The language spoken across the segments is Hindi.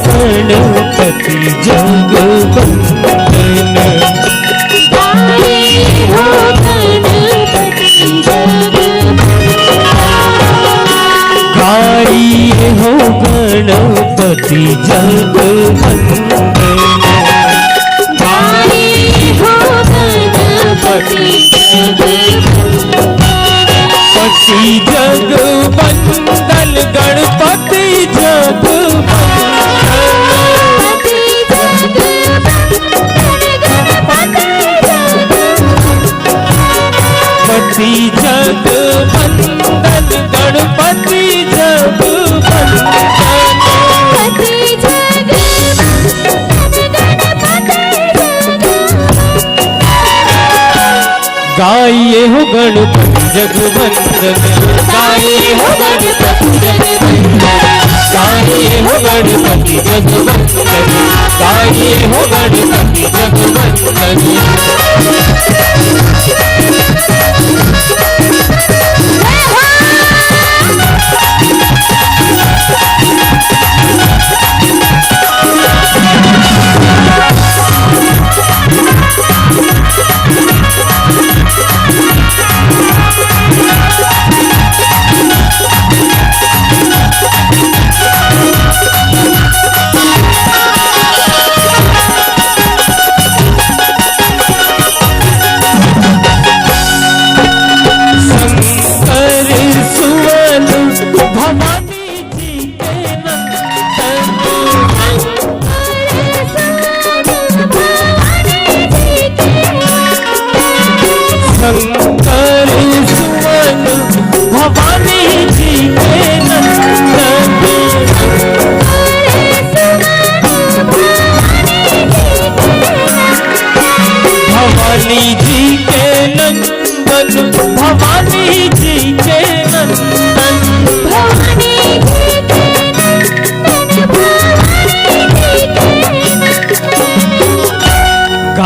गणपति जगवंदन गाये हो गणपति पति जगवंदन गणपति पति जगवंदन गणपति गाये हो गणपति जगवंदन गाये हो गणपति जगवंदन गाये हो गणपति जगवंदन गाये हो गणपति जगवंदन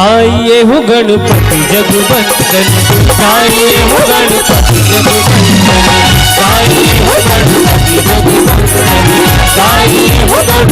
गाये हो गणपति जगवंदन गाये हो गणपति जगवंदन गाये हो गणपति जगवंदन गाये हो गणपति जगवंदन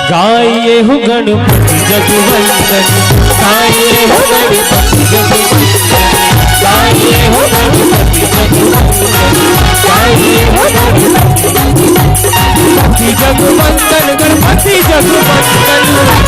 गाये हो गणपति जगवंदन गाये हो गणपति जगवंदन गाये हो गणपति जगवंदन गाये हो गणपति जगवंदन जगवंदन